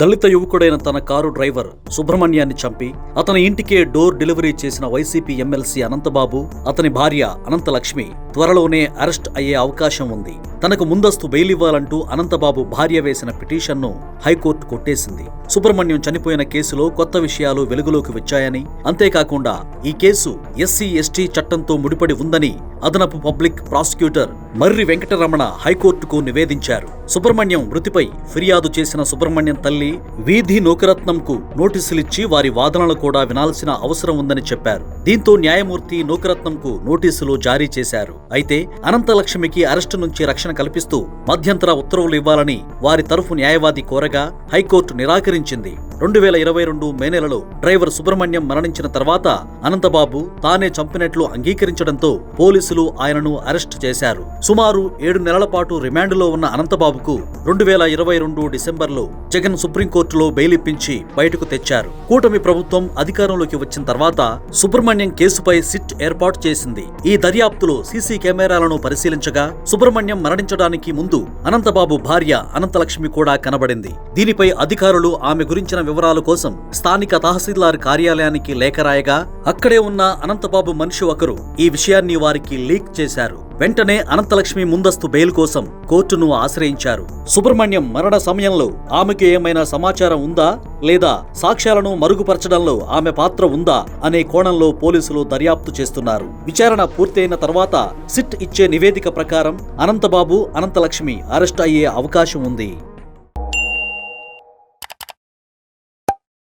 దళిత యువకుడైన తన car driver సుబ్రహ్మణ్యాన్ని చంపి అతని ఇంటికే డోర్ డెలివరీ చేసిన వైసీపీ ఎమ్మెల్సీ అనంతబాబు, అతని భార్య అనంతలక్ష్మి త్వరలోనే అరెస్ట్ అయ్యే అవకాశం ఉంది. తనకు ముందస్తు బెయిల్ ఇవ్వాలంటూ అనంతబాబు భార్య వేసిన పిటిషన్ను హైకోర్టు కొట్టేసింది. సుబ్రహ్మణ్యం చనిపోయిన కేసులో కొత్త విషయాలు వెలుగులోకి వచ్చాయని, అంతేకాకుండా ఈ కేసు SC/ST చట్టంతో ముడిపడి ఉందని అదనపు పబ్లిక్ ప్రాసిక్యూటర్ మర్రి వెంకటరమణ హైకోర్టుకు నివేదించారు. సుబ్రహ్మణ్యం మృతిపై ఫిర్యాదు చేసిన సుబ్రహ్మణ్యం తల్లి వీధి నూకరత్నంకు నోటీసులిచ్చి వారి వాదనలు కూడా వినాల్సిన అవసరం ఉందని చెప్పారు. దీంతో న్యాయమూర్తి నూకరత్నంకు నోటీసులు జారీ చేశారు. అయితే అనంతలక్ష్మికి అరెస్టు నుంచి రక్షణ కల్పిస్తూ మధ్యంతర ఉత్తర్వులు ఇవ్వాలని వారి తరఫు న్యాయవాది కోరగా హైకోర్టు నిరాకరించింది. 2022 మే నెలలో డ్రైవర్ సుబ్రహ్మణ్యం మరణించిన తర్వాత అనంతబాబు తానే చంపినట్లు అంగీకరించడంతో పోలీసులు ఆయనను అరెస్టు చేశారు. సుమారు 7 నెలల పాటు రిమాండ్లో ఉన్న అనంతబాబుకు 2022 డిసెంబర్లో జగన్ సుప్రీంకోర్టులో బెయిల్ ఇప్పించి బయటకు తెచ్చారు. కూటమి ప్రభుత్వం అధికారంలోకి వచ్చిన తర్వాత సుబ్రహ్మణ్యం కేసుపై సిట్ ఏర్పాటు చేసింది. ఈ దర్యాప్తులో సీసీ కెమెరాలను పరిశీలించగా సుబ్రహ్మణ్యం మరణించడానికి ముందు అనంతబాబు భార్య అనంతలక్ష్మి కూడా కనబడింది. దీనిపై అధికారులు ఆమె గురించిన వివరాల కోసం స్థానిక తహసీల్దార్ కార్యాలయానికి లేఖ రాయగా అక్కడే ఉన్న అనంతబాబు మనిషి ఒకరు ఈ విషయాన్ని వారికి లీక్ చేశారు. వెంటనే అనంతలక్ష్మి ముందస్తు బెయిల్ కోసం కోర్టును ఆశ్రయించారు. సుబ్రహ్మణ్యం మరణ సమయంలో ఆమెకు ఏమైనా సమాచారం ఉందా లేదా సాక్ష్యాలను మరుగుపరచడంలో ఆమె పాత్ర ఉందా అనే కోణంలో పోలీసులు దర్యాప్తు చేస్తున్నారు. విచారణ పూర్తయిన తర్వాత సిట్ ఇచ్చే నివేదిక ప్రకారం అనంతబాబు, అనంతలక్ష్మి అరెస్ట్ అయ్యే అవకాశం ఉంది.